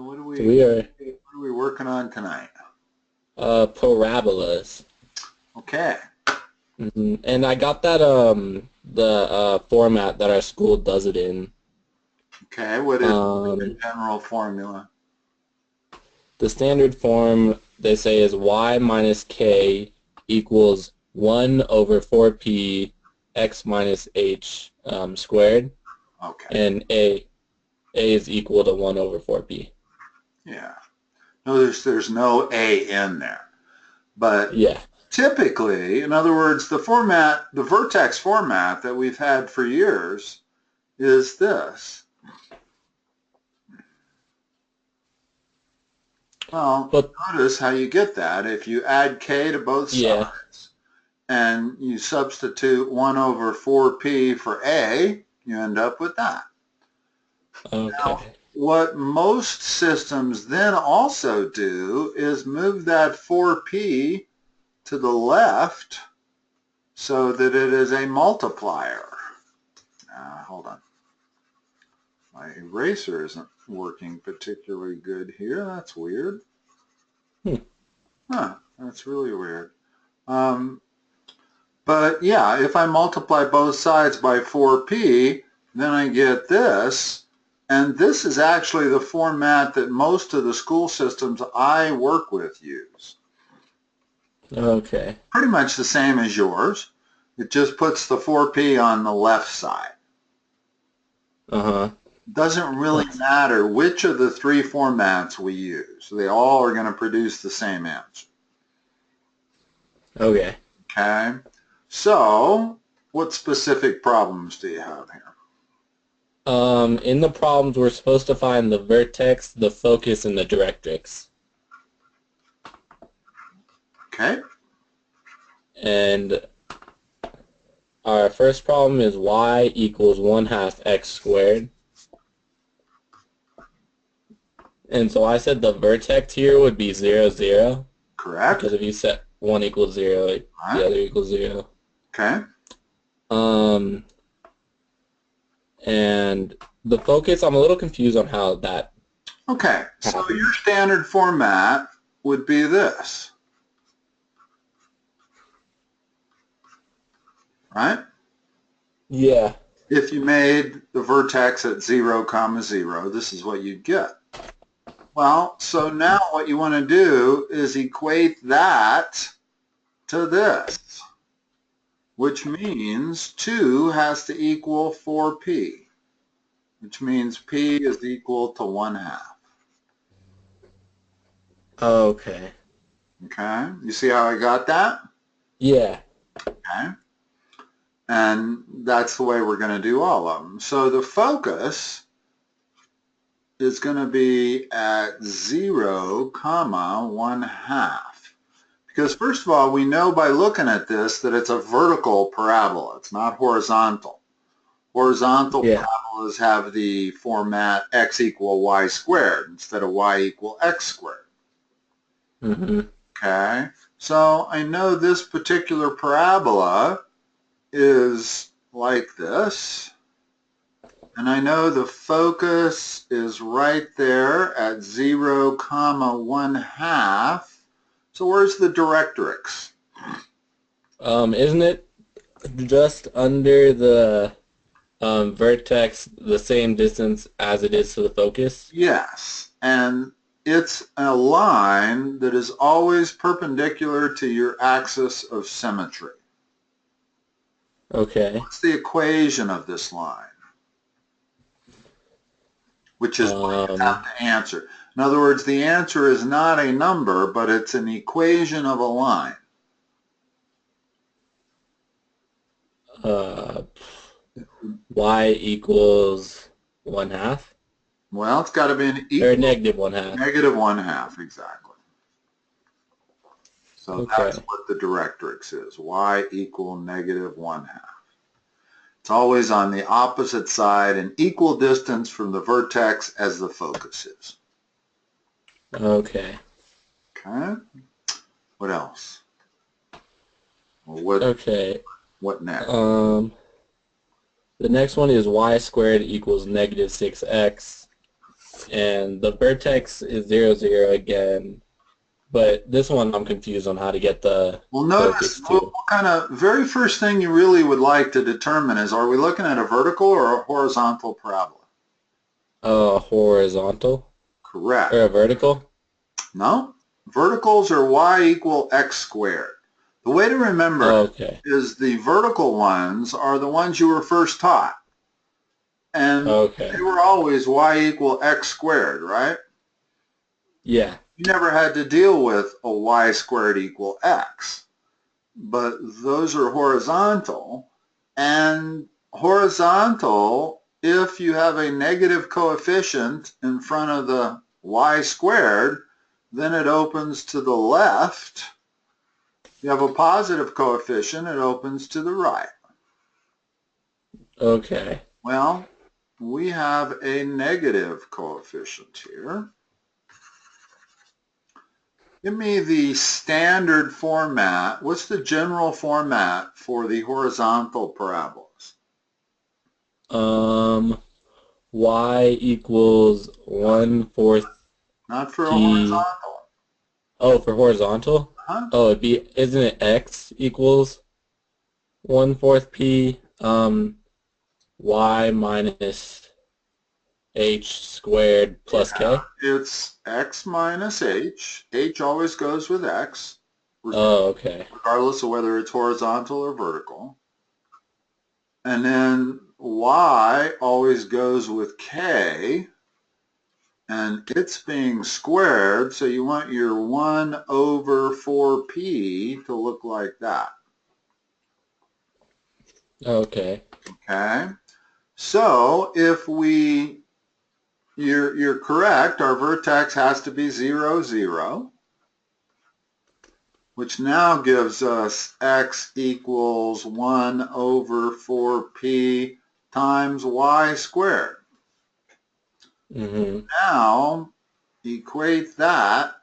What are So we are we working on tonight? parabolas. Okay. And I got that the format that our school does it in. Okay. What is the Um, general formula? the standard form they say is y minus k equals 1 over 4p x minus h squared, Okay. and a is equal to 1 over 4p. Yeah. No, there's no A in there. But Yeah. typically, in other words, the Vertex format that we've had for years is this. Well, But notice how you get that. If you add K to both yeah. sides and you substitute 1 over 4P for A, you end up with that. Now, Okay. what most systems then also do is move that 4P to the left so that it is a multiplier. Hold on. My eraser isn't working particularly good here. That's weird. Hmm. Huh, that's really weird. But yeah, if I multiply both sides by 4p, then I get this. And this is actually the format that most of the school systems I work with use. Okay. Pretty much the same as yours. It just puts the 4p on the left side. Uh-huh. Doesn't really matter which of the three formats we use. They all are going to produce the same answer. Okay. Okay? So, what specific problems do you have here? In the problems, we're supposed to find the vertex, the focus, and the directrix. Okay? And our first problem is y equals 1/2 x squared. And so I said the vertex here would be 0, 0, Correct? because if you set 1 equals 0, All the right? other equals 0. Okay? Um, and the focus, I'm a little confused on how that Okay, so your happens. standard format would be this, right? Yeah. If you made the vertex at 0, comma 0, this is what you'd get. Well, so now what you want to do is equate that to this, which means 2 has to equal 4p, which means p is equal to 1/2. Okay. Okay, you see how I got that? Yeah. Okay, and that's the way we're going to do all of them. So the focus is going to be at 0, comma 1/2. Because first of all, we know by looking at this that it's a vertical parabola. It's not horizontal. Horizontal Yeah. parabolas have the format x equal y squared instead of y equal x squared. Mm-hmm. Okay, so I know this particular parabola is like this. And I know the focus is right there at 0, comma 1/2. So where's the directrix? Isn't it just under the vertex the same distance as it is to the focus? Yes, and it's a line that is always perpendicular to your axis of symmetry. Okay. What's the equation of this line? Which is what you have Um, to answer. In other words, the answer is not a number, but it's an equation of a line. uh, y equals 1/2? Well, it's got to be an Or equal negative 1/2. negative 1/2, exactly. So that's Okay. what the directrix is, y equal negative 1/2. It's always on the opposite side and equal distance from the vertex as the focus is. Okay. Okay, what else? Well, Okay. what next? The next one is y squared equals negative 6x. and the vertex is 0, 0 again. But this one I'm confused on how to get the Well, notice focus to. what kind of very first thing you really would like to determine is, are we looking at a vertical or a horizontal parabola? Horizontal Correct. or a vertical? No, verticals are y equal x squared. The way to remember it Okay. is the vertical ones are the ones you were first taught. And Okay. they were always y equal x squared, right? Yeah. You never had to deal with a y squared equal x. But those are horizontal. And horizontal, if you have a negative coefficient in front of the y squared, then it opens to the left. You have a positive coefficient, it opens to the right. Okay. Well, we have a negative coefficient here. Give me the standard format. What's the general format for the horizontal parabolas? Y equals 1/4 Not for a p. horizontal. Oh, for horizontal? Huh? Oh, isn't it x equals 1/4 p y minus h squared Yeah, plus k? it's x minus h. H always goes with x, Oh, okay. regardless of whether it's horizontal or vertical. And then y always goes with k, and it's being squared, so you want your 1 over 4p to look like that. Okay. Okay? So if you're correct, our vertex has to be 0, 0. Which now gives us x equals 1 over 4p times y squared. Mm-hmm. Now, equate that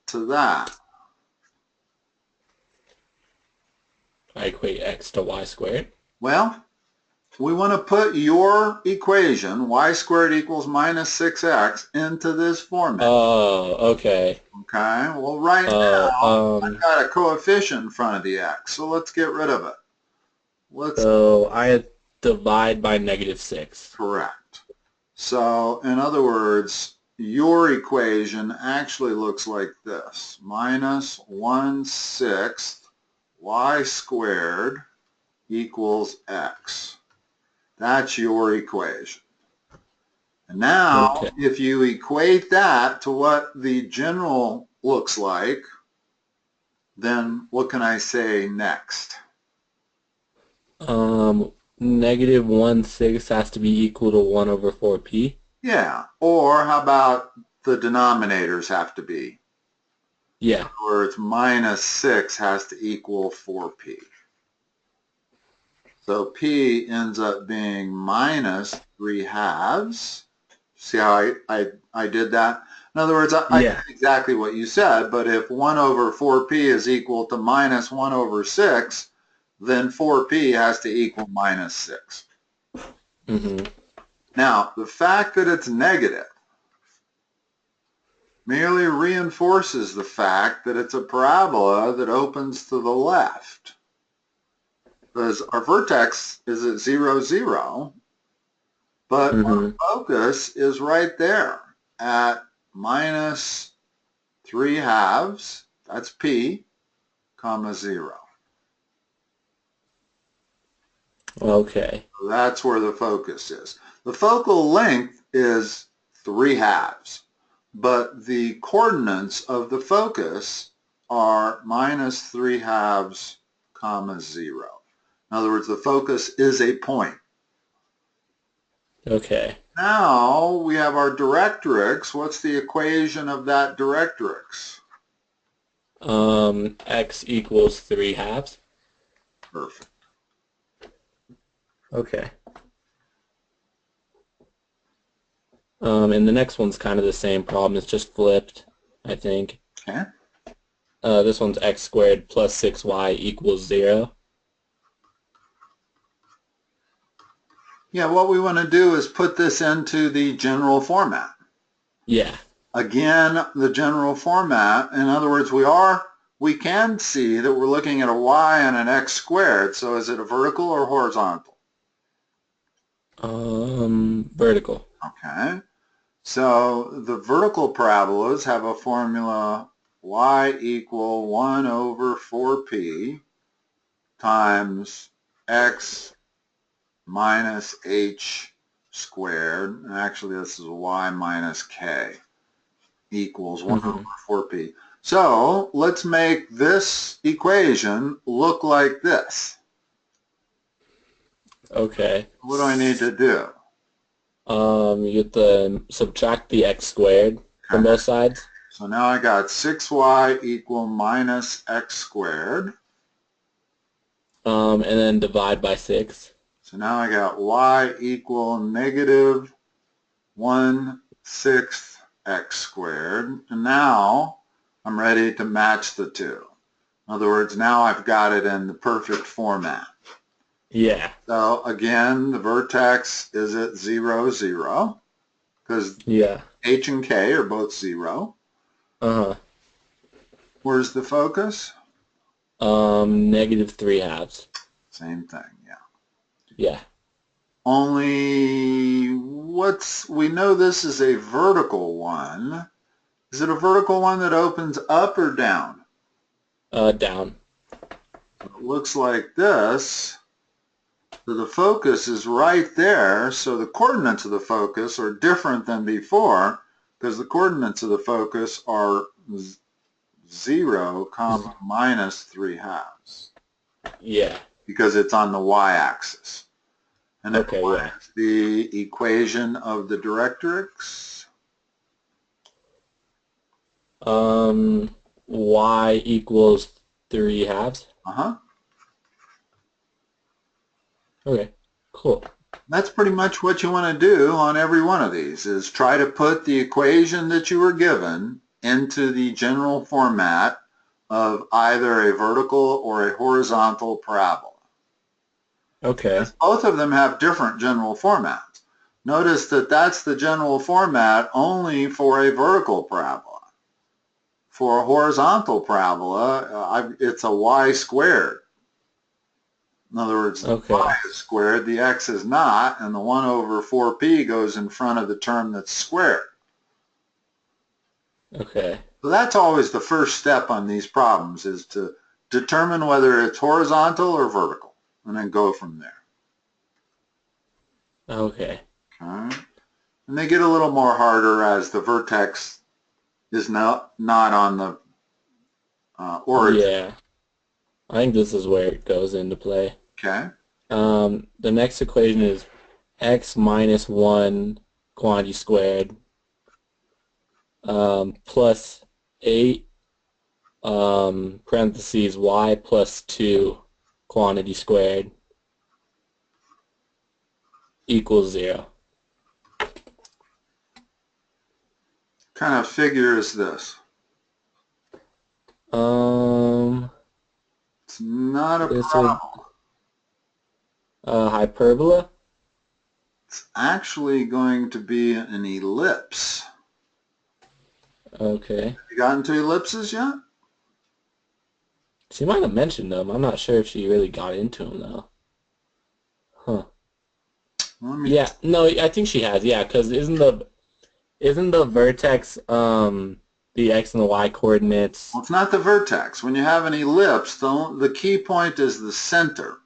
to that. I equate x to y squared. Well, we want to put your equation, y squared equals minus 6x, into this format. Oh, okay. Okay, well, right Oh, now, I've got a coefficient in front of the x, so let's get rid of it. Let's so I divide by -6. correct. So, in other words, your equation actually looks like this. Minus 1/6 y squared equals x. That's your equation. And now, Okay. if you equate that to what the general looks like, then what can I say next? -1/6 has to be equal to 1 over 4p. Yeah, or how about the denominators have to be? In Yeah. other words, minus 6 has to equal 4p. So p ends up being minus 3 halves. See how I did that? In other words, I did Yeah. exactly what you said, but if 1 over 4p is equal to minus 1 over 6, then 4p has to equal minus 6. Mm-hmm. Now, the fact that it's negative merely reinforces the fact that it's a parabola that opens to the left. Because our vertex is at 0, 0, but our Mm-hmm. focus is right there at minus 3 halves, that's p, comma 0. Okay. That's where the focus is. The focal length is 3 halves, but the coordinates of the focus are minus 3 halves, comma 0. In other words, the focus is a point. Okay. Now we have our directrix. What's the equation of that directrix? X equals 3 halves. Perfect. Okay. And the next one's kind of the same problem. It's just flipped, I think. Okay. This one's x squared plus 6y equals 0. Yeah, what we want to do is put this into the general format. Yeah. Again, the general format. In other words, we can see that we're looking at a y and an x squared. So is it a vertical or horizontal? Vertical. Okay. So the vertical parabolas have a formula y equal 1 over 4p times x minus h squared. Actually, this is y minus k equals 1 over Mm-hmm. 4p. So let's make this equation look like this. Okay. What do I need to do? You get to subtract the x squared from Okay. both sides. So now I got 6y equal minus x squared. And then divide by 6. So now I got y equal negative 1/6 x squared. And now I'm ready to match the two. In other words, now I've got it in the perfect format. Yeah. So again, the vertex is at 0, 0, because Yeah. h and k are both 0. Uh-huh. Where's the focus? Negative 3/2. Same thing, yeah. Yeah. Only we know this is a vertical one. Is it a vertical one that opens up or down? Down. It looks like this. So the focus is right there, so the coordinates of the focus are different than before because the coordinates of the focus are 0, comma, minus 3/2 Yeah. because it's on the y-axis. And then Okay, what yeah. is the equation of the directrix? Y equals 3/2. Uh-huh. Okay, cool. That's pretty much what you want to do on every one of these, is try to put the equation that you were given into the general format of either a vertical or a horizontal parabola. Okay. Because both of them have different general formats. Notice that that's the general format only for a vertical parabola. For a horizontal parabola, it's a y squared. In other words, the Okay. y is squared, the x is not, and the 1 over 4p goes in front of the term that's squared. Okay. So that's always the first step on these problems, is to determine whether it's horizontal or vertical, and then go from there. Okay. Okay? And they get a little more harder as the vertex is not on the origin. Yeah. I think this is where it goes into play. Okay? The next equation is x minus 1 quantity squared plus 8 parentheses y plus 2 quantity squared equals 0. Kind of figure is this? It's not a This would parabola. hyperbola. It's actually going to be an ellipse. Okay. You gotten to ellipses yet? She might have mentioned them. I'm not sure if she really got into them though. Huh. Let me. Yeah. No, I think she has. Yeah, because isn't the vertex the x and the y coordinates? Well, it's not the vertex. When you have an ellipse, the key point is the center.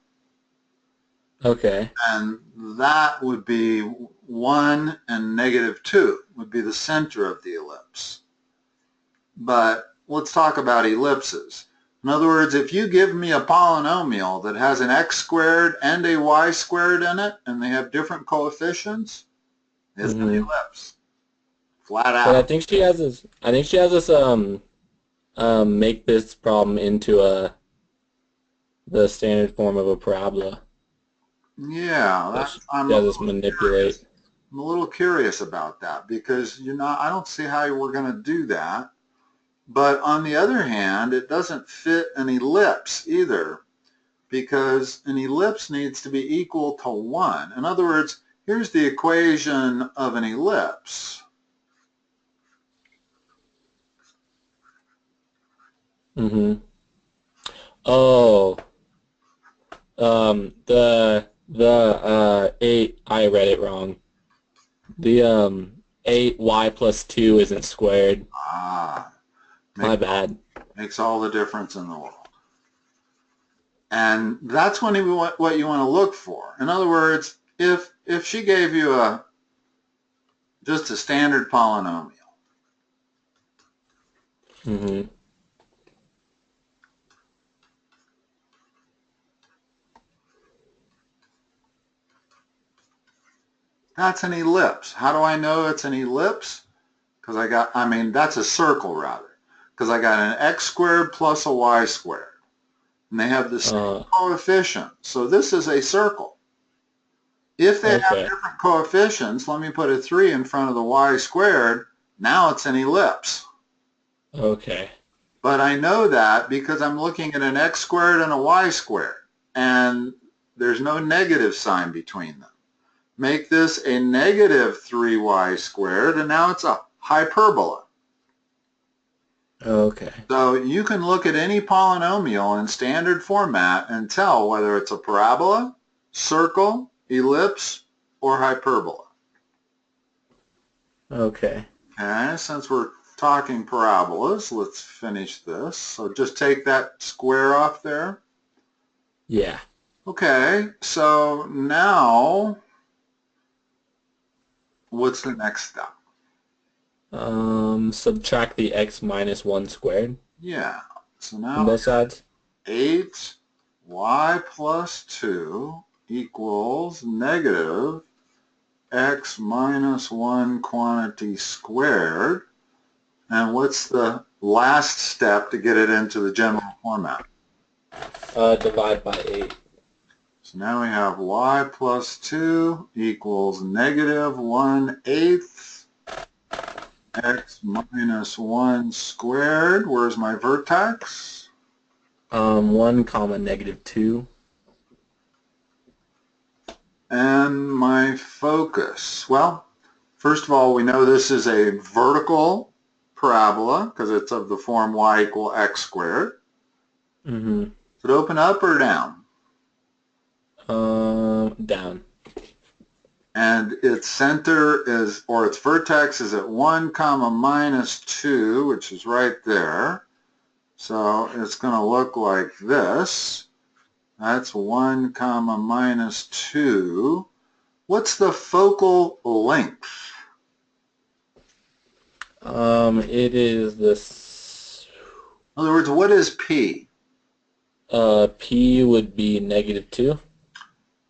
Okay. And that would be 1 and negative 2 would be the center of the ellipse. But let's talk about ellipses. In other words, if you give me a polynomial that has an x squared and a y squared in it, and they have different coefficients, it's an Mm-hmm. ellipse. Flat But I out. think she has this. I think she has this. Make this problem into the standard form of a parabola. Yeah, So she I'm a does little this manipulate. curious. I'm a little curious about that because I don't see how we're going to do that. But on the other hand, it doesn't fit an ellipse either because an ellipse needs to be equal to 1. In other words, here's the equation of an ellipse. Mm-hmm. Oh, the 8, I read it wrong. The 8y plus 2 isn't squared. Ah, My bad. makes all the difference in the world. And that's what you want to look for. In other words, if she gave you just a standard polynomial, Mm-hmm. that's an ellipse. How do I know it's an ellipse? Because that's a circle rather. Because I got an x squared plus a y squared. And they have the same coefficient. So this is a circle. If they have Okay. different coefficients, let me put a 3 in front of the y squared. Now it's an ellipse. Okay. But I know that because I'm looking at an x squared and a y squared. And there's no negative sign between them. Make this a negative 3y squared, and now it's a hyperbola. Okay. So you can look at any polynomial in standard format and tell whether it's a parabola, circle, ellipse, or hyperbola. Okay. Okay, since we're talking parabolas, let's finish this. So just take that square off there. Yeah. Okay, so now what's the next step? Subtract the x minus 1 squared Yeah, so from now both sides. 8y plus 2 equals negative x minus 1 quantity squared. And what's the last step to get it into the general format? Divide by 8. So now we have y plus 2 equals negative 1/8 x minus 1 squared. Where's my vertex? 1 comma negative 2. And my focus. Well, first of all, we know this is a vertical parabola because it's of the form y equal x squared. Mm-hmm. Does it open up or down? Down. And its center is, or its vertex is at 1 comma minus 2, which is right there. So it's going to look like this. That's 1 comma minus 2. What's the focal length? It is this. In other words, what is P? P would be negative 2.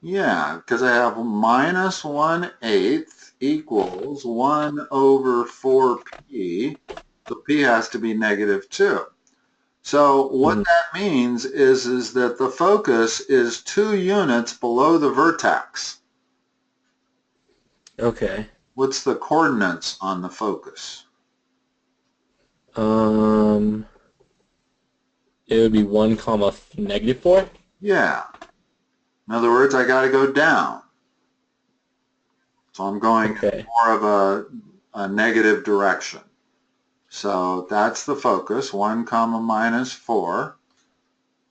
Yeah, because I have minus 1/8 equals 1 over 4P. So P has to be negative 2. So what Mm-hmm. that means is that the focus is 2 units below the vertex. Okay. What's the coordinates on the focus? It would be 1 comma negative 4. Yeah. In other words, I got to go down. So I'm going Okay. more of a negative direction. So that's the focus, 1 comma minus 4.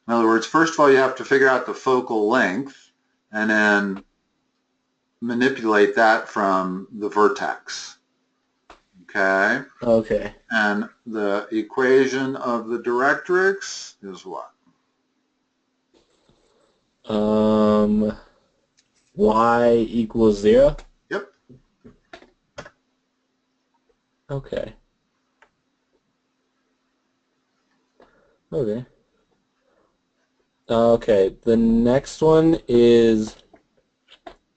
In other words, first of all, you have to figure out the focal length and then manipulate that from the vertex. Okay? Okay. And the equation of the directrix is what? Y equals 0. Yep. Okay. Okay. Okay. The next one is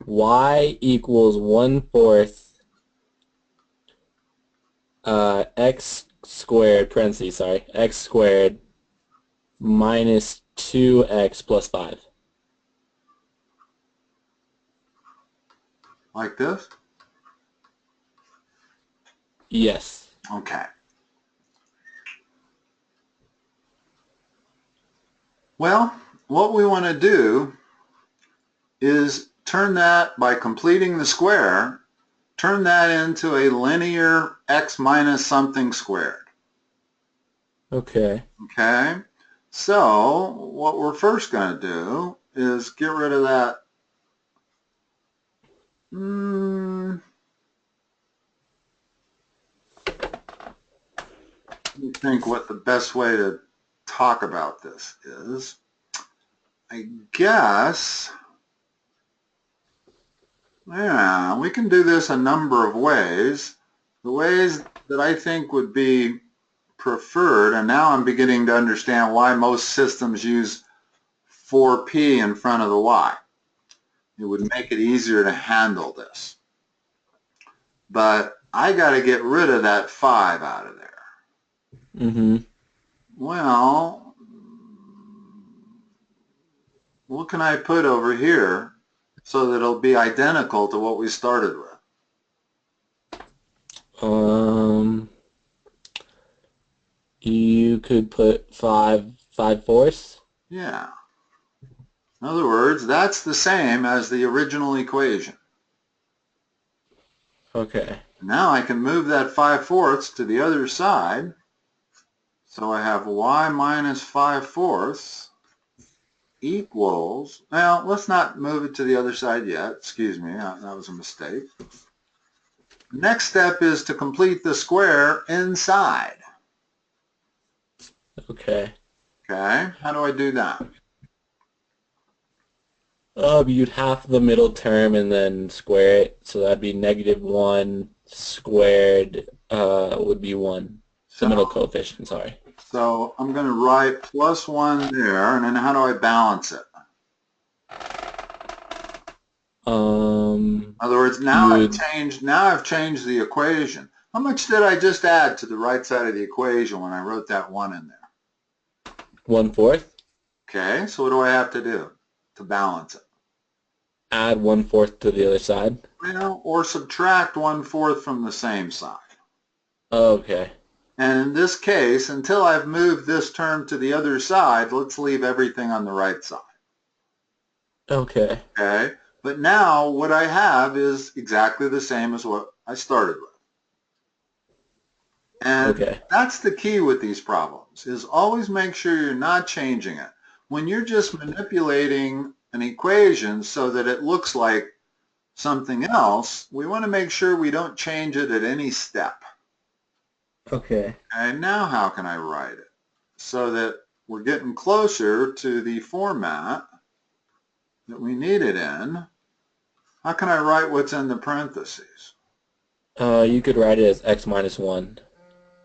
y equals 1/4 x squared parentheses, sorry, x squared minus 2x plus 5. Like this? Yes. Okay. Well, what we want to do is turn that, by completing the square, turn that into a linear x minus something squared. Okay. Okay? So what we're first going to do is get rid of that. Let me think what the best way to talk about this is. I guess, yeah, we can do this a number of ways. The ways that I think would be preferred, and now I'm beginning to understand why most systems use 4p in front of the y. It would make it easier to handle this. But I got to get rid of that 5 out of there. Mm-hmm. Well, what can I put over here so that it'll be identical to what we started with? You could put 5/4. Yeah. In other words, that's the same as the original equation. Okay. Now I can move that 5/4 to the other side. So I have y minus 5/4 equals, well, let's not move it to the other side yet. Excuse me, that was a mistake. Next step is to complete the square inside. Okay. Okay, how do I do that? You'd half the middle term and then square it, so that'd be -1 squared would be 1. The So, middle coefficient, sorry. so I'm going to write +1 there, and then how do I balance it? In other words, You now would I've changed the equation. How much did I just add to the right side of the equation when I wrote that 1 in there? 1/4. Okay, so what do I have to do to balance it? Add 1/4 to the other side. Well, or subtract 1/4 from the same side. Okay. And in this case, until I've moved this term to the other side, let's leave everything on the right side. Okay. Okay, but now what I have is exactly the same as what I started with. And Okay. that's the key with these problems, is always make sure you're not changing it. When you're just manipulating an equation so that it looks like something else, we want to make sure we don't change it at any step. Okay. And now how can I write it? So that we're getting closer to the format that we need it in. How can I write what's in the parentheses? You could write it as x minus 1.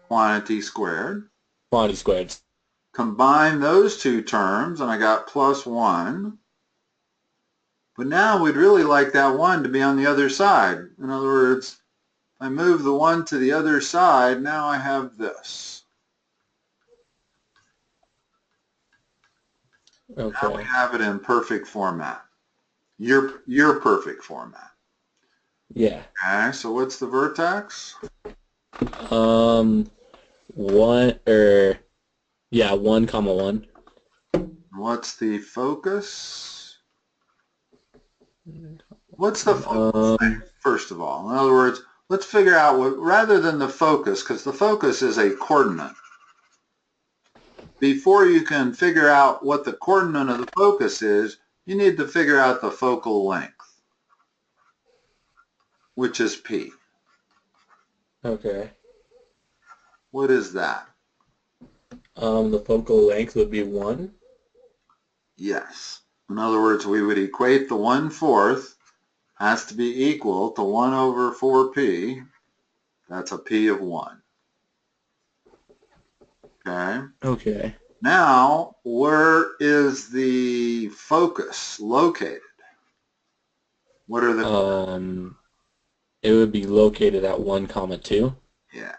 Quantity squared. Quantity squared. Combine those two terms, and I got +1. But now we'd really like that 1 to be on the other side. In other words, if I move the 1 to the other side, now I have this. Okay. Now we have it in perfect format. Your perfect format. Yeah. Okay, so what's the vertex? 1 or yeah, 1, 1. What's the focus? What's the focal length, first of all? In other words, let's figure out what, rather than the focus, because the focus is a coordinate. Before you can figure out what the coordinate of the focus is, you need to figure out the focal length, which is P. Okay. What is that? The focal length would be 1. Yes. In other words, we would equate the 1/4 has to be equal to 1 over 4p. That's a p of 1. Okay. Okay. Now, where is the focus located? What are the... It would be located at 1, 2. Yeah.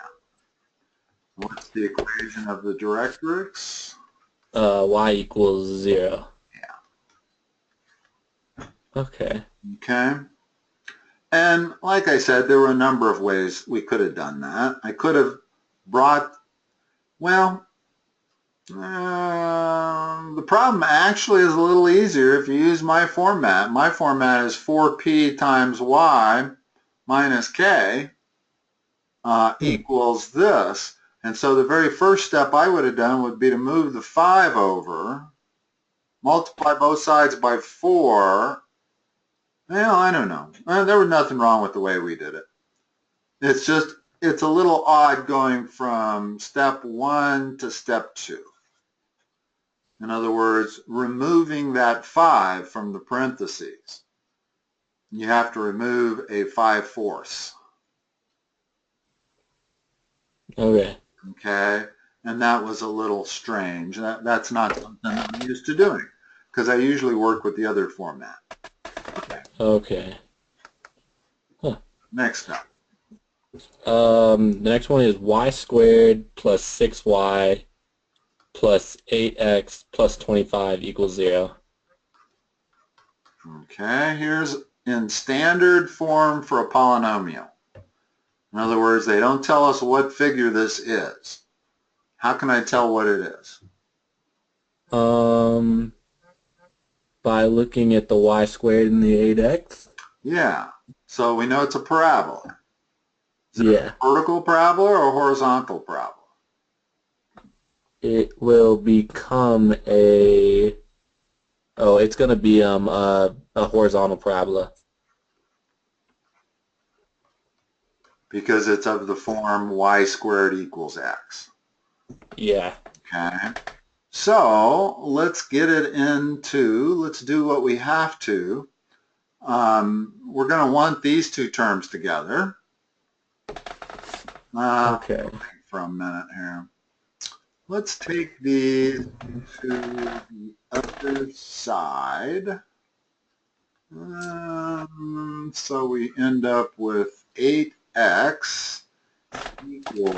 What's the equation of the directrix? Y equals 0. Yeah. Okay. Okay. And like I said, there were a number of ways we could have done that. I could have brought, well, the problem actually is a little easier if you use my format. My format is 4p times y minus k equals this. And so the very first step I would have done would be to move the 5 over, multiply both sides by 4. Well, I don't know. There was nothing wrong with the way we did it. It's just, it's a little odd going from step 1 to step 2. In other words, removing that 5 from the parentheses. You have to remove a 5/4. Okay. Okay? And that was a little strange. That's not something I'm used to doing because I usually work with the other format. Okay. Okay. Huh. Next up. The next one is y squared plus 6y plus 8x plus 25 equals 0. Okay, here's in standard form for a polynomial. In other words, they don't tell us what figure this is. How can I tell what it is? By looking at the y squared and the 8x. Yeah, so we know it's a parabola. Is it Yeah. a vertical parabola or a horizontal parabola? It will become a, oh, it's going to be a horizontal parabola. Because it's of the form y squared equals x. Yeah. Okay. So let's get it into, let's do what we have to. We're going to want these two terms together. Okay. For a minute here. Let's take these to the other side. So we end up with 8x equals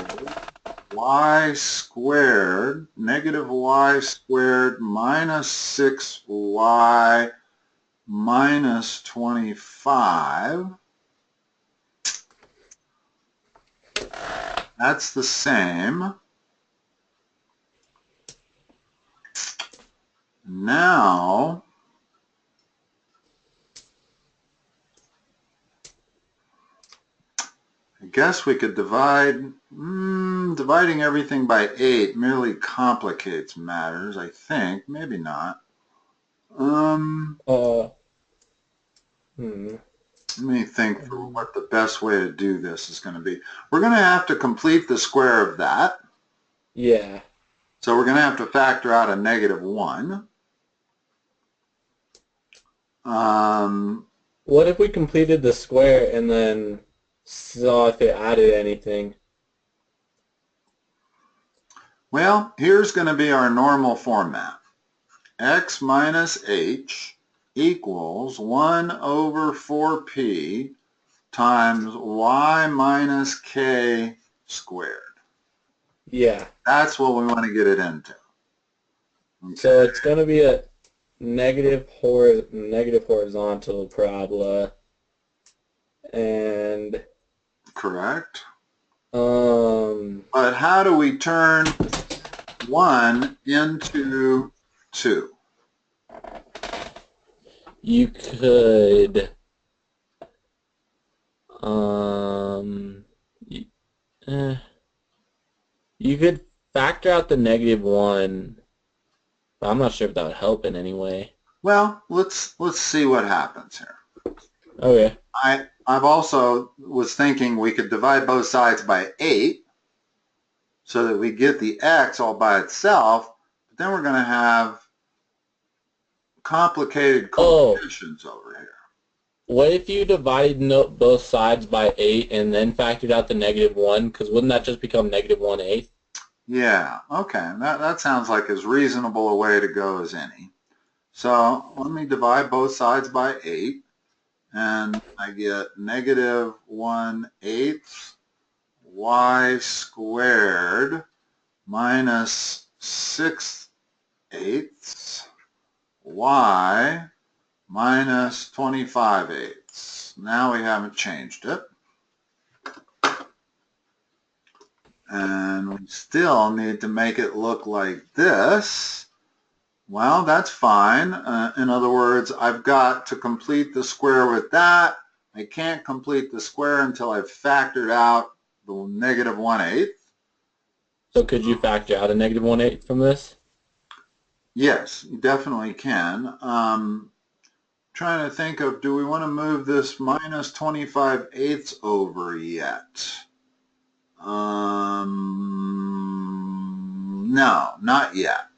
y squared, negative y squared minus 6y minus 25. That's the same. Now, I guess we could divide, dividing everything by 8 merely complicates matters, I think. Maybe not. Let me think for what the best way to do this is going to be. We're going to have to complete the square of that. Yeah. So we're going to have to factor out a negative 1. What if we completed the square and then saw if it added anything? Well, here's going to be our normal format. X minus h equals 1 over 4p times y minus k squared. Yeah. That's what we want to get it into. Okay. So it's going to be a negative horizontal parabola, and correct. But how do we turn 1 into 2? You could you could factor out the negative 1, but I'm not sure if that would help in any way. Well, let's see what happens here. Okay. I've also was thinking we could divide both sides by 8 so that we get the x all by itself, but then we're going to have complicated coefficients over here. What if you divided both sides by 8 and then factored out the negative 1? Because wouldn't that just become negative 1/8? Yeah, okay. That sounds like as reasonable a way to go as any. So let me divide both sides by 8, and I get negative 1/8 y squared minus 6/8 y minus 25/8. Now we haven't changed it. And we still need to make it look like this. Well, that's fine. In other words, I've got to complete the square with that. I can't complete the square until I've factored out the negative 1/8. So could you factor out a negative 1/8 from this? Yes, you definitely can. Trying to think of, do we want to move this minus 25/8 over yet? No, not yet.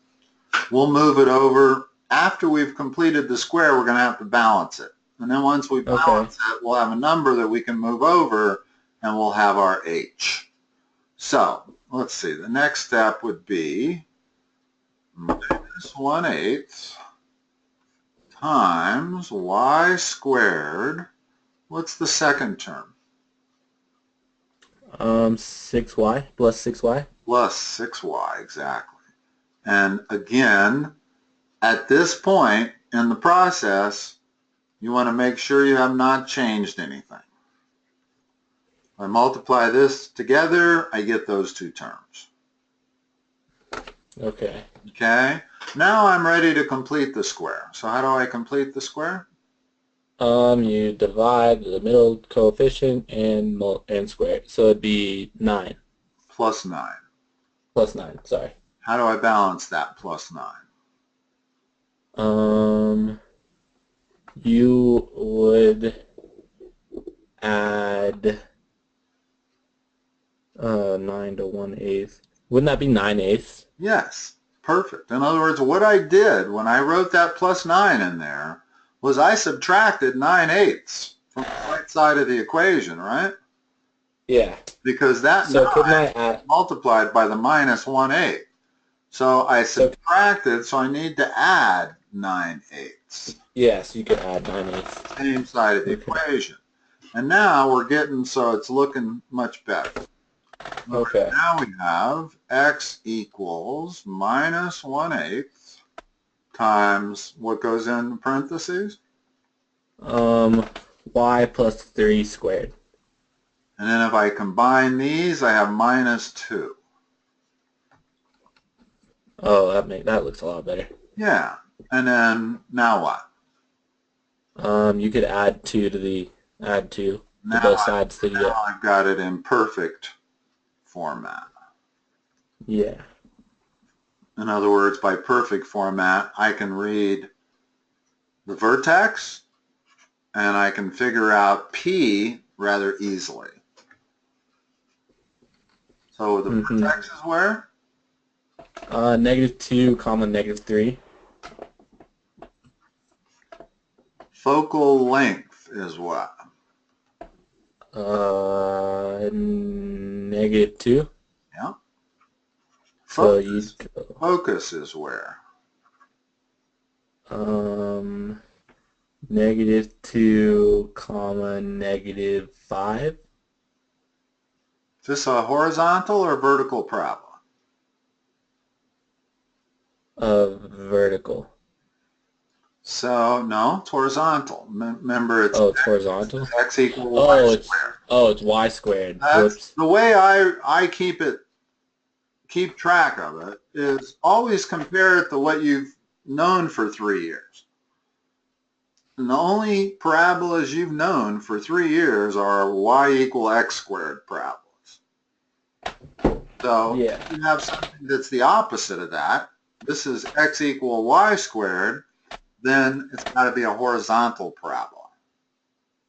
We'll move it over. After we've completed the square, we're going to have to balance it. And then once we balance it, we'll have a number that we can move over, and we'll have our h. So let's see. The next step would be minus 1/8 times y squared. What's the second term? 6y plus 6y. Plus 6y, exactly. And again, at this point in the process, you want to make sure you have not changed anything. If I multiply this together, I get those two terms. Okay. Okay? Now I'm ready to complete the square. So how do I complete the square? You divide the middle coefficient and square it. So it'd be 9. Plus 9. Plus 9, sorry. How do I balance that plus 9? You would add 9 to 1/8. Wouldn't that be 9/8? Yes, perfect. In other words, what I did when I wrote that plus 9 in there was I subtracted 9/8 from the right side of the equation, right? Yeah. Because that So 9 couldn't I add multiplied by the minus 1/8. So I subtracted, so I need to add 9/8. Yes, you could add 9/8. Same side of the equation. And now we're getting, so it's looking much better. Okay. Now we have x equals minus 1/8 times what goes in parentheses? Y plus 3 squared. And then if I combine these, I have minus 2. Oh, that looks a lot better. Yeah. And then now what? You could add 2 to both sides to now I've got it in perfect format. Yeah. In other words, by perfect format, I can read the vertex and I can figure out P rather easily. So the vertex is where? -2 comma -3. Focal length is what? -2. Yeah. So focus is where? -2 comma -5. Is this a horizontal or vertical parabola? Vertical. So no, it's horizontal. Remember, it's it's horizontal. X equals y squared. It's y squared. That's the way I keep track of it is always compare it to what you've known for 3 years. And the only parabolas you've known for 3 years are y equal x squared parabolas. So if you have something that's the opposite of that, this is x equal y squared, then it's got to be a horizontal parabola.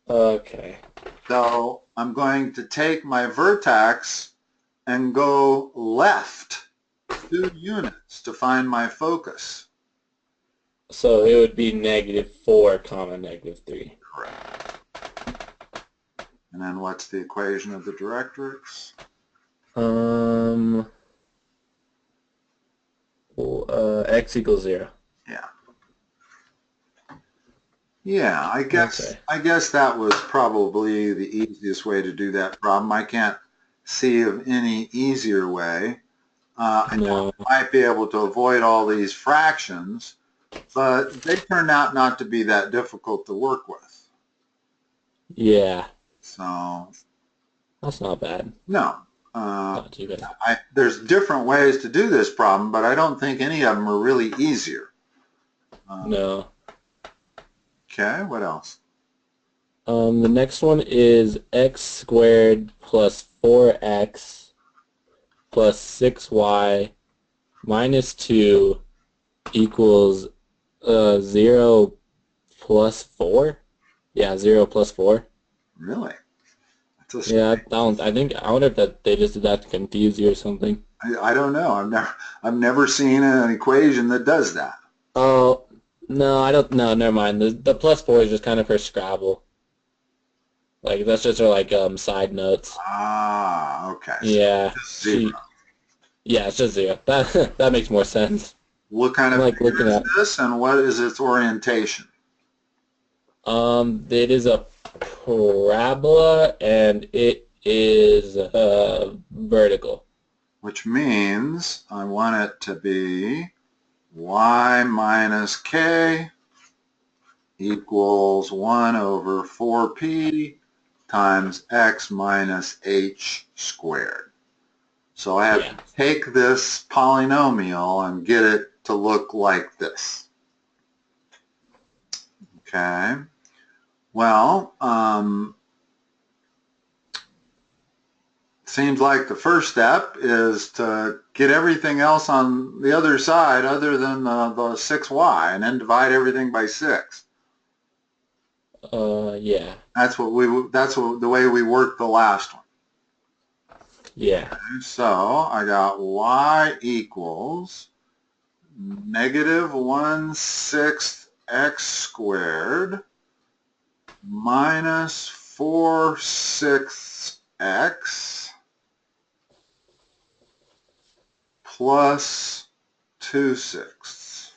Okay. So I'm going to take my vertex and go left 2 units to find my focus. So it would be -4 comma -3. Correct. And then what's the equation of the directrix? X equals 0. Yeah. Yeah, I guess that was probably the easiest way to do that problem. I can't see of any easier way. I know I might be able to avoid all these fractions, but they turned out not to be that difficult to work with. Yeah. So that's not bad. No. Not too bad. There's different ways to do this problem, but I don't think any of them are really easier. No. Okay, what else? The next one is x squared plus 4x plus 6y minus 2 equals 0 plus 4? Yeah, 0 plus 4. Really? That's a Yeah, I wonder if that they just did that to confuse you or something. I don't know. I've never seen an equation that does that. Oh, no, I don't, no, never mind. The plus 4 is just kind of for Scrabble. Like, that's just her, like, side notes. Ah, okay. So Yeah, just zero. yeah, it's just 0. That makes more sense. What kind I'm, of like, figure looking is at, this, and what is its orientation? it is a parabola, and it is, vertical. Which means I want it to be y minus k equals 1 over 4p times x minus h squared. So I have Yeah. to take this polynomial and get it to look like this. Okay. Well, seems like the first step is to get everything else on the other side other than the 6y and then divide everything by 6. Yeah. That's the way we worked the last one. Yeah. So I got y equals negative 1/6 x squared minus 4/6 x plus 2/6.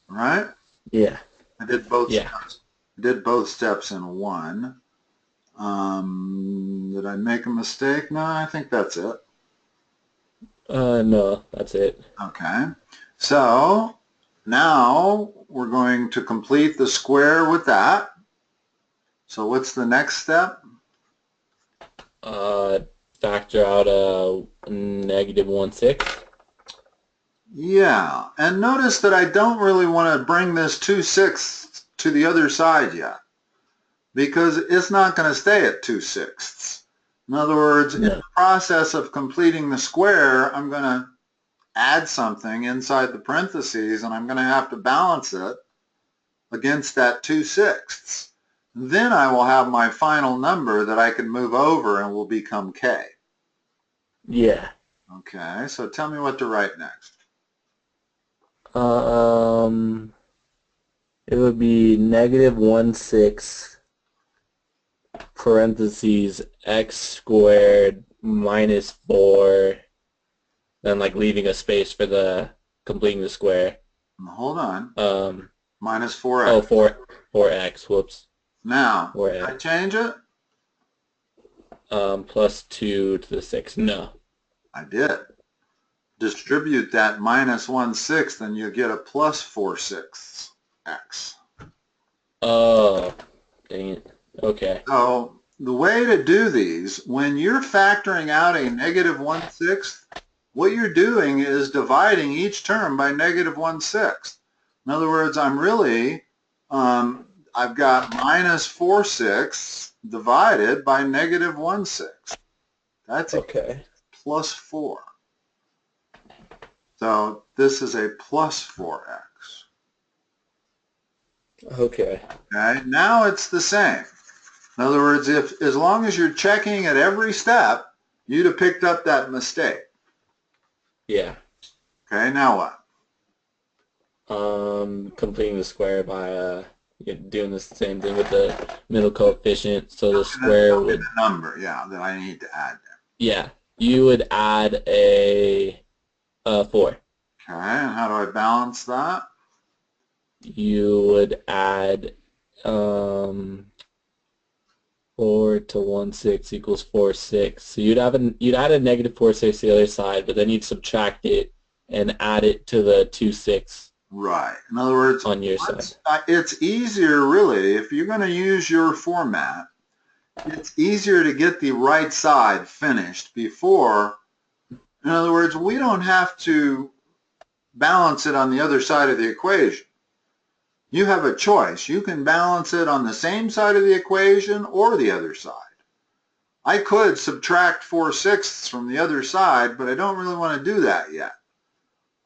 Right? Yeah. I did both Yeah. steps. I did both steps in one. Did I make a mistake? No, I think that's it. No, that's it. Okay. So now we're going to complete the square with that. So what's the next step? Uh, Factor out a negative 1/6. Yeah, and notice that I don't really want to bring this 2/6 to the other side yet, because it's not going to stay at 2/6. In other words, in the No. process of completing the square, I'm going to add something inside the parentheses, and I'm going to have to balance it against that 2/6. Then I will have my final number that I can move over and will become k. Yeah. Okay, so tell me what to write next. Um, it would be negative 1/6 parentheses x squared minus 4, then like leaving a space for the completing the square. Hold on. Um, Minus 4x. oh, 4x, whoops. Now, did I 4x. change it? Plus 2 to the 6. No. I did. Distribute that minus 1/6 and you get a plus 4/6 x. Oh, dang it. Okay. So the way to do these, when you're factoring out a negative 1/6, what you're doing is dividing each term by negative 1/6. In other words, I've got minus 4/6 divided by negative 1/6. That's a Okay. plus 4. So this is a plus 4x. Okay. Okay, now it's the same. In other words, if as long as you're checking at every step, you'd have picked up that mistake. Yeah. Okay, now what? Completing the square by doing the same thing with the middle coefficient. So the square Tell me would, the number, yeah, that I need to add there. yeah, you would add a 4. Okay, and how do I balance that? You would add 4 to 1/6 equals 4/6. So you'd add a negative 4/6 to the other side, but then you'd subtract it and add it to the 2/6 Right. In other words, on your side. it's easier really, if you're going to use your format, it's easier to get the right side finished before. In other words, we don't have to balance it on the other side of the equation. You have a choice. You can balance it on the same side of the equation or the other side. I could subtract 4/6 from the other side, but I don't really want to do that yet.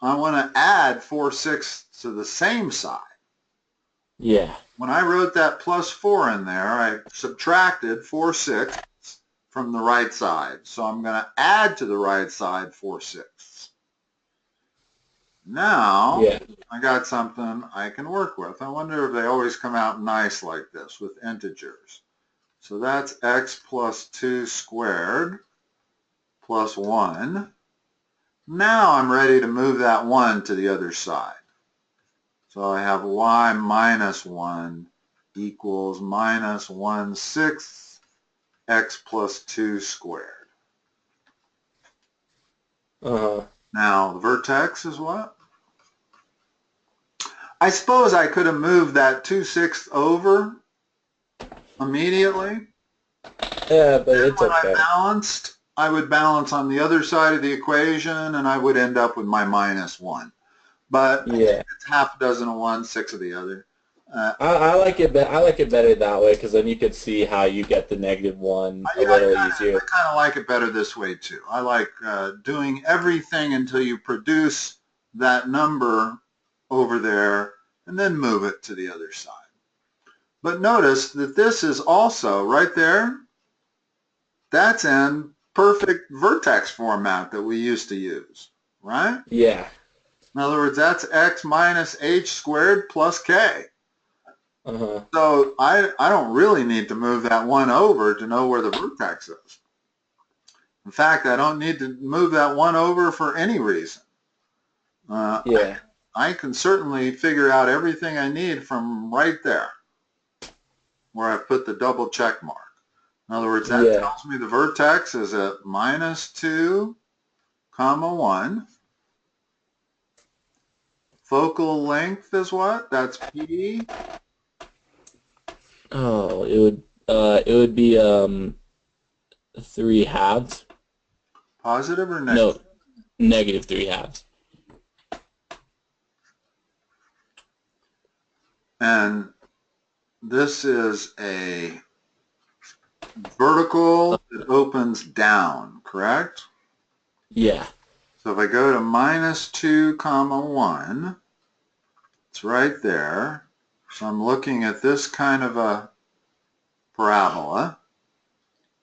I want to add 4/6 to the same side. Yeah. When I wrote that plus 4 in there, I subtracted 4/6 from the right side. So I'm going to add to the right side 4/6. Now, Yeah. I got something I can work with. I wonder if they always come out nice like this with integers. So that's x plus 2 squared plus 1. Now I'm ready to move that 1 to the other side. So I have y minus 1 equals minus 1/6 x plus 2 squared. Uh-huh. Now the vertex is what? I suppose I could have moved that 2/6 over immediately. Yeah, but Then it's when I okay. balanced, I would balance on the other side of the equation and I would end up with my minus 1. But Yeah. it's half a dozen of one, 6 of the other. I like it. I like it better that way because then you could see how you get the -1 a Yeah, little I easier. kind of like it better this way too. I like doing everything until you produce that number over there and then move it to the other side. But notice that this is also right there. That's in perfect vertex format that we used to use, right? Yeah. In other words, that's x minus h squared plus k. Uh-huh. So I don't really need to move that 1 over to know where the vertex is. In fact, I don't need to move that 1 over for any reason. Yeah. I can certainly figure out everything I need from right there where I put the double check mark. In other words, that Yeah. tells me the vertex is at minus 2, comma 1. Focal length is what? That's P. Oh, it would be 3/2. Positive or negative? No, -3/2. And this is a vertical that opens down, correct? Yeah. So if I go to minus 2, comma 1, it's right there. So I'm looking at this kind of a parabola.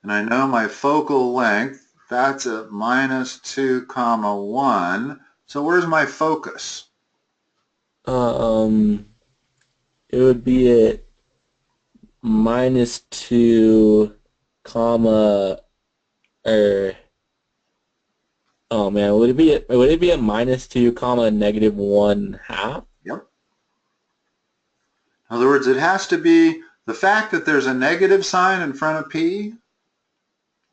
And I know my focal length, that's at minus 2, comma 1. So where's my focus? Um, it would be at -2, comma, or oh man, would it be at -2, comma -1/2? Yep. In other words, it has to be, the fact that there's a negative sign in front of P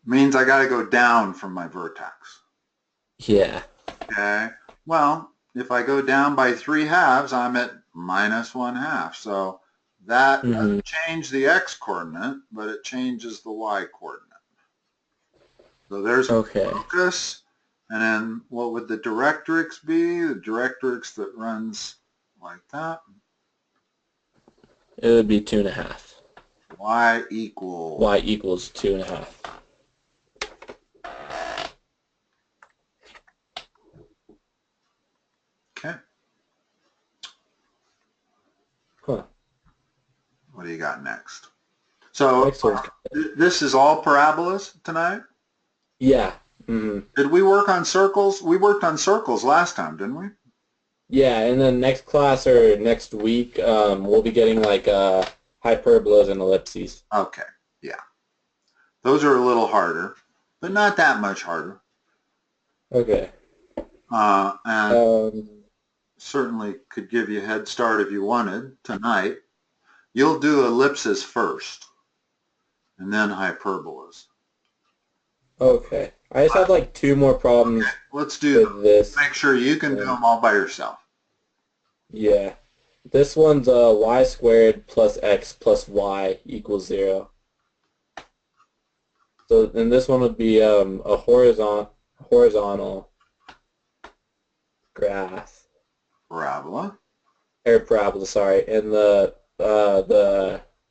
means I got to go down from my vertex. Yeah. Okay. Well, if I go down by 3/2, I'm at minus 1/2. So that Mm-hmm. doesn't change the x coordinate, but it changes the y coordinate. So there's my Okay. focus. And then what would the directrix be? The directrix that runs like that. It would be 2.5. Y equals. Y equals 2.5. Okay. Huh. What do you got next? So Next one's this is all parabolas tonight? yeah. Mm-hmm. Did we work on circles? We worked on circles last time, didn't we? Yeah, and then next class or next week, we'll be getting like hyperbolas and ellipses. Okay, yeah. Those are a little harder, but not that much harder. Okay. And Um, certainly could give you a head start if you wanted tonight. You'll do ellipses first, and then hyperbolas. okay. I just have like 2 more problems Let's do them. with this. Make sure you can do them all by yourself. Yeah. This one's y squared plus x plus y equals 0. So then this one would be a horizontal graph Parabola. or parabola, sorry, and the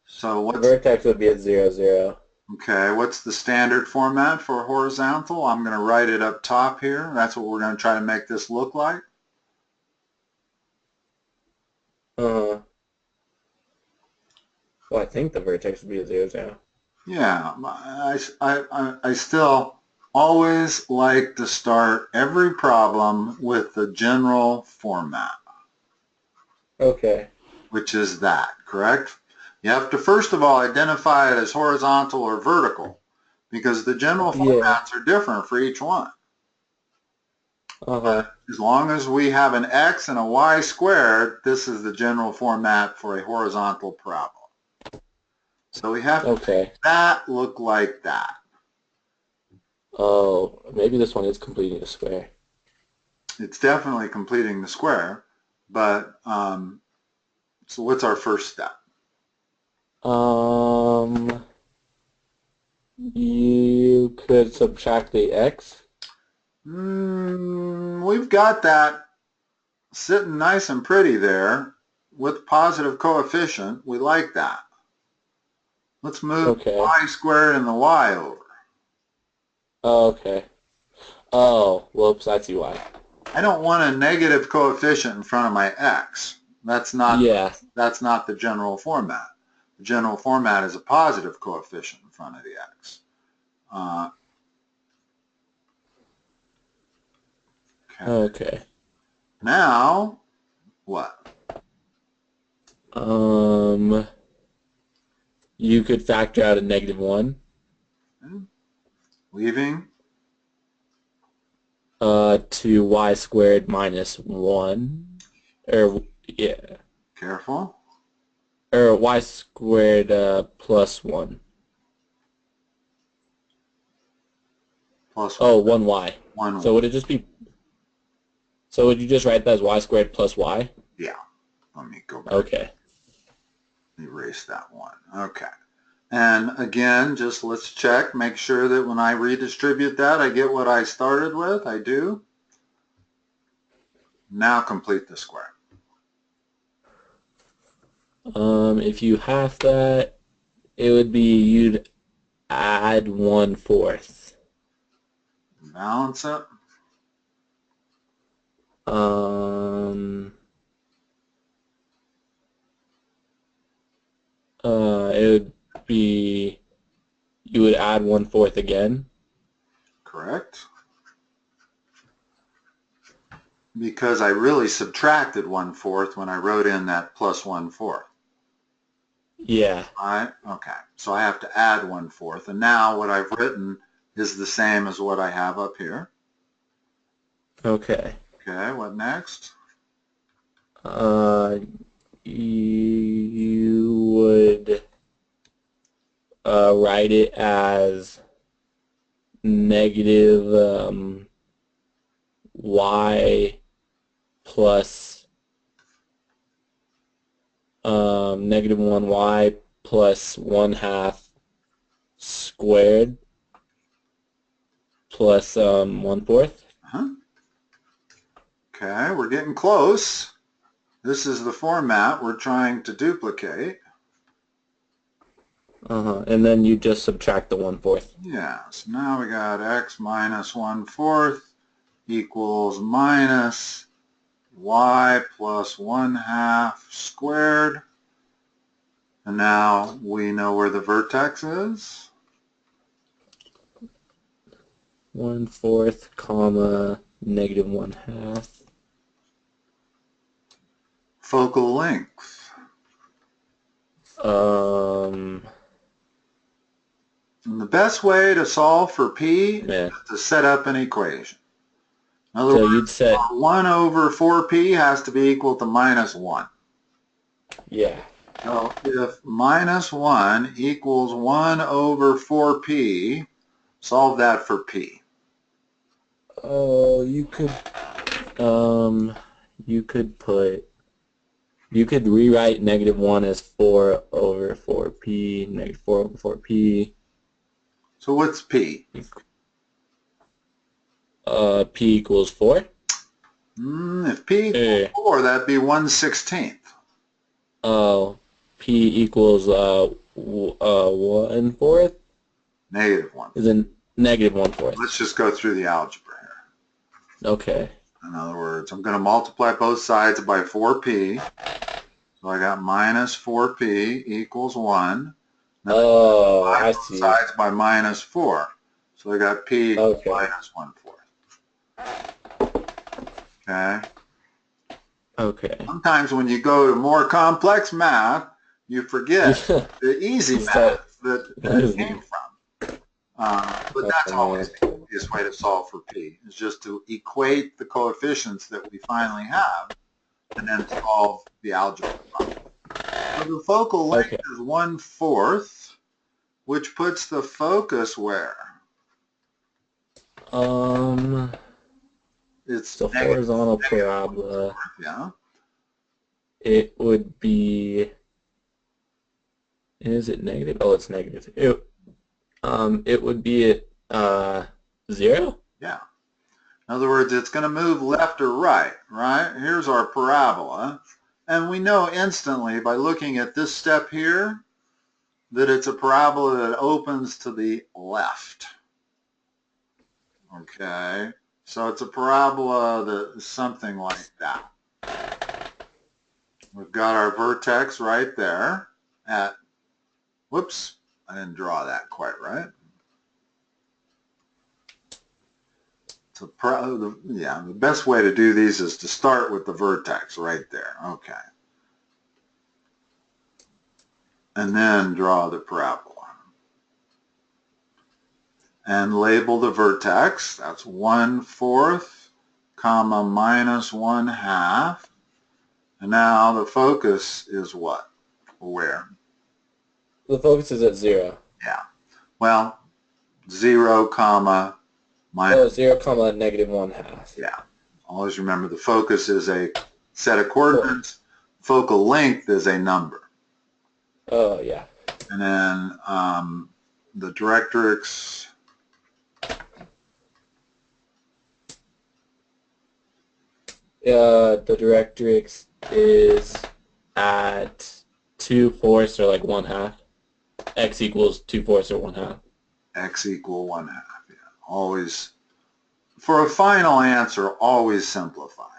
So what's vertex would be at 0, 0. Okay, what's the standard format for horizontal? I'm going to write it up top here. That's what we're going to try to make this look like. Well, I think the vertex would be a 0, 0. Yeah, I still always like to start every problem with the general format, Okay. which is that, correct? You have to first of all identify it as horizontal or vertical because the general Yeah. formats are different for each one. Uh-huh. As long as we have an x and a y squared, this is the general format for a horizontal parabola. So we have to Okay. make that look like that. Oh, maybe this one is completing a square. It's definitely completing the square, but so what's our first step? You could subtract the x. We've got that sitting nice and pretty there with positive coefficient. We like that. Let's move the Okay. y squared and the y over. Okay. Oh, whoops, I see why. I don't want a negative coefficient in front of my x. That's not Yeah. the general format. The general format is a positive coefficient in front of the x. Okay. Okay. Now, what? You could factor out a -1. Leaving? To y squared minus 1. Or, yeah. Careful. Or y squared plus 1. Plus Oh, 1y. 1. So would it just be... So would you just write that as y squared plus y? Yeah. Let me go back. Okay. Erase that one. Okay. And again, just let's check, make sure that when I redistribute that, I get what I started with. I do. Now complete the square. If you half that, it would be you'd add 1/4. Balance it. It would be you would add 1/4 again. Correct. Because I really subtracted 1/4 when I wrote in that plus 1/4. Yeah. All right. Okay. So I have to add 1/4. And now what I've written is the same as what I have up here. Okay. Okay. What next? You would write it as negative y plus -1y plus 1/2 squared plus 1/4. Okay, we're getting close. This is the format we're trying to duplicate. And then you just subtract the 1/4. Yeah, so now we got x minus 1/4 equals minus y plus 1/2 squared. And now we know where the vertex is. 1/4 comma -1/2. Focal length. And the best way to solve for p is to set up an equation. In other So words, you'd set 1 over 4p has to be equal to minus 1. Yeah. So if minus 1 equals 1 over 4p, solve that for p. Oh, you could rewrite -1 as 4 over 4p, -4 over 4p. So what's p? P equals 4. If p equals 4, that'd be 1/16. Oh, P equals 1/4. Negative 1. is a negative 1/4. Let's just go through the algebra here. Okay. In other words, I'm going to multiply both sides by 4p. So I got minus 4p equals 1. Then Oh, I I both see. sides by minus 4. So I got p equals Okay. minus 1/4. Okay. Okay. Sometimes when you go to more complex math, you forget the easy math that came from. But that's always the easiest way to solve for p, is just to equate the coefficients that we finally have and then solve the algebra problem. So the focal length is 1/4, which puts the focus where? It's the horizontal parabola. Yeah. It would be. Is it negative? Oh, it's negative. It would be at 0. Yeah. In other words, it's going to move left or right, right? Here's our parabola. And we know instantly by looking at this step here that it's a parabola that opens to the left. Okay. So it's a parabola that is something like that. We've got our vertex right there at, whoops, I didn't draw that quite right. The best way to do these is to start with the vertex right there. Okay. And then draw the parabola. And label the vertex. That's 1/4, comma, minus 1/2. And now the focus is what? Where? The focus is at 0. Yeah. Well, 0, comma, minus. Oh, 0, comma, negative 1/2. Yeah. Always remember the focus is a set of coordinates. Focal length is a number. Oh, yeah. And then the directrix. The directrix is at 2/4 or like 1/2. X equals 2/4 or 1/2. X equal 1/2. Yeah. Always, for a final answer, always simplify.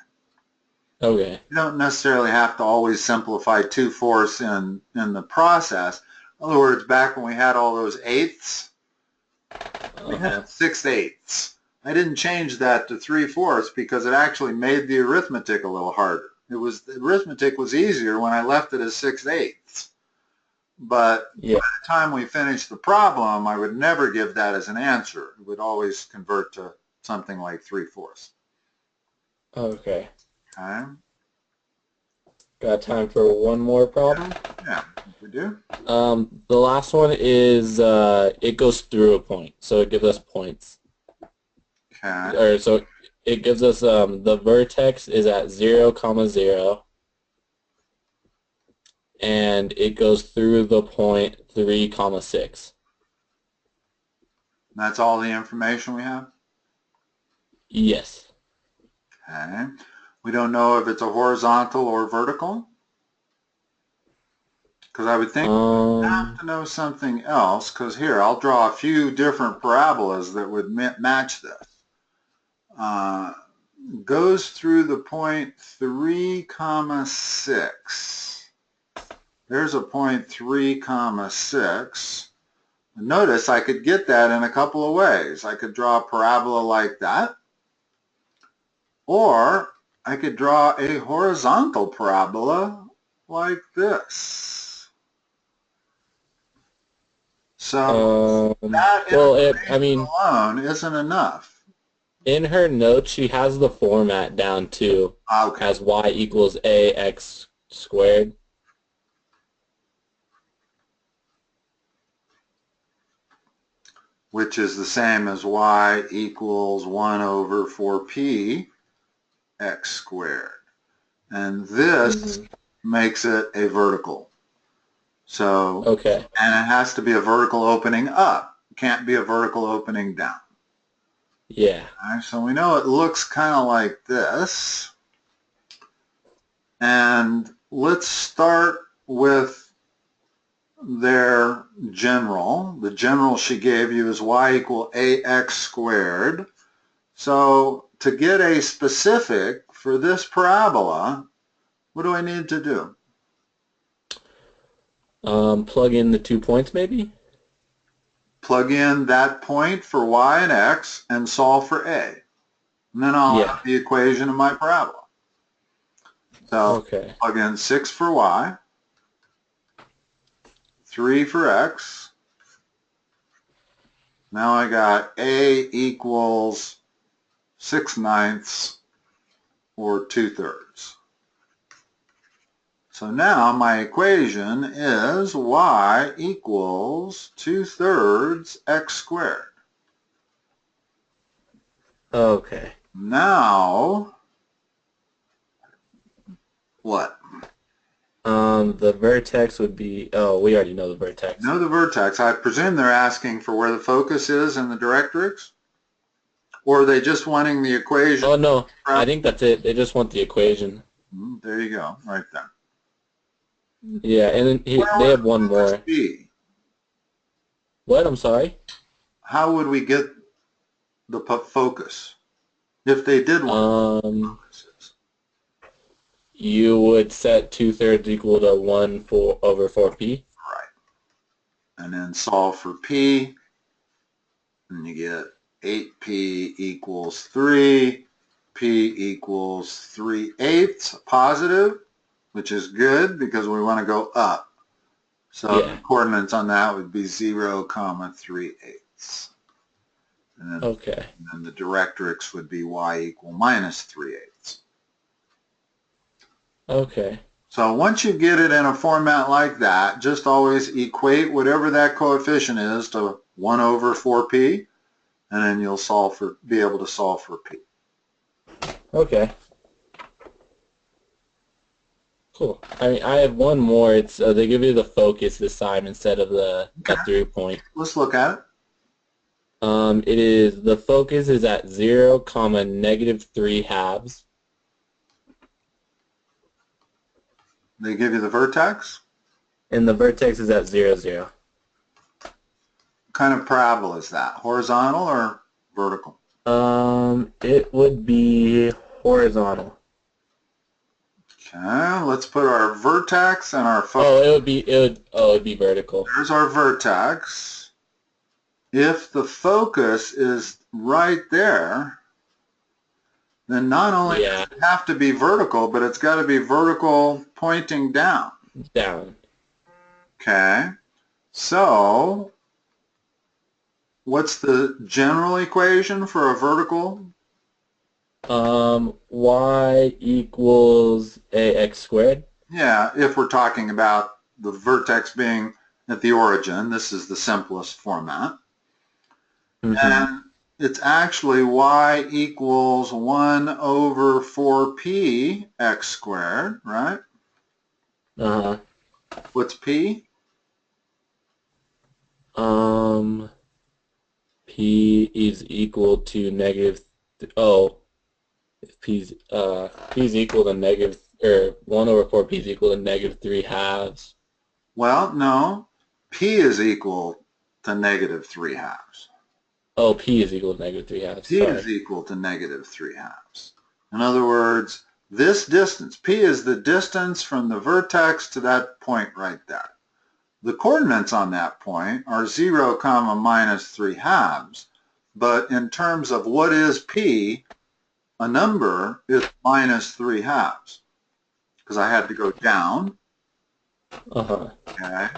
Okay. You don't necessarily have to always simplify 2/4 in the process. In other words, back when we had all those eighths, we had 6/8. I didn't change that to 3/4 because it actually made the arithmetic a little harder. The arithmetic was easier when I left it as 6/8. But yeah. by the time we finished the problem, I would never give that as an answer. It would always convert to something like 3/4. Okay. Okay. Got time for one more problem? Yeah, we do. The last one is it goes through a point, so it gives us points. Okay. Or so it gives us the vertex is at 0, comma 0, and it goes through the point 3, comma 6. That's all the information we have? Yes. Okay. We don't know if it's a horizontal or vertical? Because I would think we have to know something else, because here, I'll draw a few different parabolas that would match this. Goes through the point 3, comma 6. There's a point 3, comma 6. Notice I could get that in a couple of ways. I could draw a parabola like that, or I could draw a horizontal parabola like this. So that information alone isn't enough. In her notes, she has the format down too, as y equals ax squared. Which is the same as y equals 1 over 4p x squared. And this makes it a vertical. So, and it has to be a vertical opening up. It can't be a vertical opening down. Yeah. All right, so we know it looks kind of like this. And let's start with their general. The general she gave you is y equal ax squared. So to get a specific for this parabola, what do I need to do? Plug in the 2 points maybe? Plug in that point for y and x and solve for a. And then I'll Yeah. have the equation of my parabola. So Okay. plug in 6 for y, 3 for x. Now I got a equals 6/9 or 2/3. So now my equation is y equals 2/3 x squared. Okay. Now, what? The vertex would be, oh, we already know the vertex. Know the vertex. I presume they're asking for where the focus is in the directrix? Or are they just wanting the equation? Oh, no, I think that's it. They just want the equation. There you go, right there. Yeah, and then they have one more. Be? What? I'm sorry? How would we get the focus if they did want focuses? You would set 2/3 equal to 1 over 4p. Right. And then solve for p, and you get 8p equals 3, p equals 3/8 positive, which is good because we want to go up. So Yeah. the coordinates on that would be 0, 3/8. And then, Okay. and then the directrix would be y equal minus 3/8. Okay. So once you get it in a format like that, just always equate whatever that coefficient is to 1 over 4p, and then you'll be able to solve for p. Okay. Cool. I mean, I have one more. It's they give you the focus this time instead of the through point. Let's look at it. It is the focus is at 0, -3/2. They give you the vertex. And the vertex is at 0, 0. What kind of parabola is that? Horizontal or vertical? It would be horizontal. Okay, let's put our vertex and our focus. Oh, it would be vertical. There's our vertex. If the focus is right there, then not only does it have to be vertical, but it's got to be vertical pointing down. Down. Okay, so what's the general equation for a vertical? Y equals ax squared. Yeah, if we're talking about the vertex being at the origin, this is the simplest format. And it's actually y equals 1 over 4p x squared, right? Uh-huh. What's p? P is equal to if p's equal to negative, or 1 over 4p is equal to -3/2. Well, no. P is equal to -3/2. Oh, p is equal to -3/2. P is equal to -3/2. In other words, this distance, P is the distance from the vertex to that point right there. The coordinates on that point are 0, -3/2, but in terms of what is P, a number is -3/2, because I had to go down. Okay.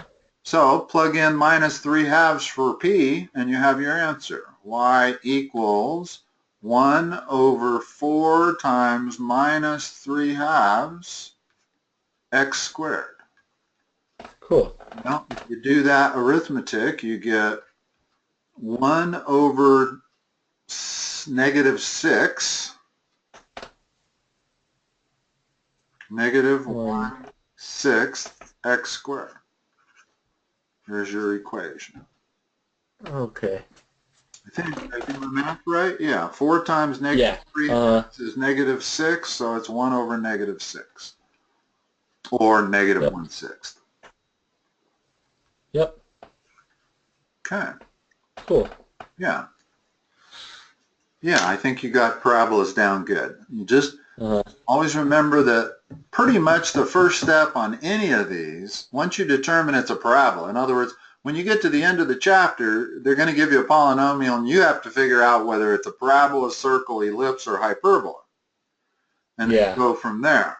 So plug in -3/2 for P, and you have your answer. Y equals 1 over 4 times -3/2 x squared. Cool. Well, if you do that arithmetic, you get 1 over -6, -1/6 x squared. Here's your equation. Okay. I think I do my math right. Yeah, 4 times -3 is -6, so it's 1 over -6, or -1/6. Yep. Okay. Cool. Yeah. Yeah, I think you got parabolas down good. You just always remember that pretty much the first step on any of these, once you determine it's a parabola, in other words, when you get to the end of the chapter, they're going to give you a polynomial and you have to figure out whether it's a parabola, circle, ellipse, or hyperbola. And then go from there.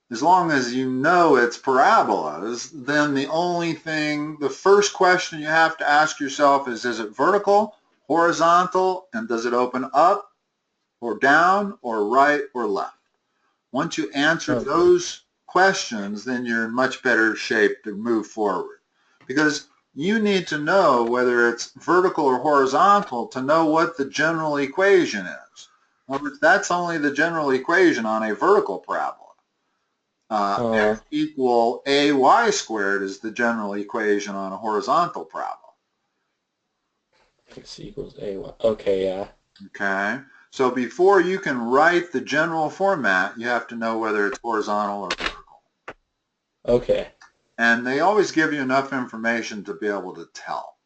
As long as you know it's parabolas, then the only thing, the first question you have to ask yourself is it vertical, horizontal, and does it open up or down or right or left? Once you answer those questions, then you're in much better shape to move forward. Because you need to know whether it's vertical or horizontal to know what the general equation is. In other words, that's only the general equation on a vertical parabola. X equal AY squared is the general equation on a horizontal parabola. X equals AY. Okay, yeah. Okay. So before you can write the general format, you have to know whether it's horizontal or vertical. Okay. And they always give you enough information to be able to tell.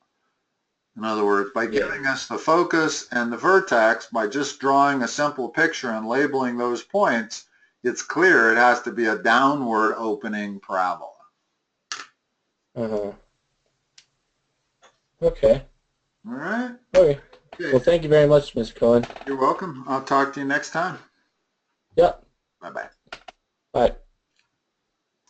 In other words, by giving us the focus and the vertex, by just drawing a simple picture and labeling those points, it's clear it has to be a downward opening parabola. Okay. All right. Okay. Well, thank you very much, Mr. Cohen. You're welcome. I'll talk to you next time. Yep. Bye-bye. Bye.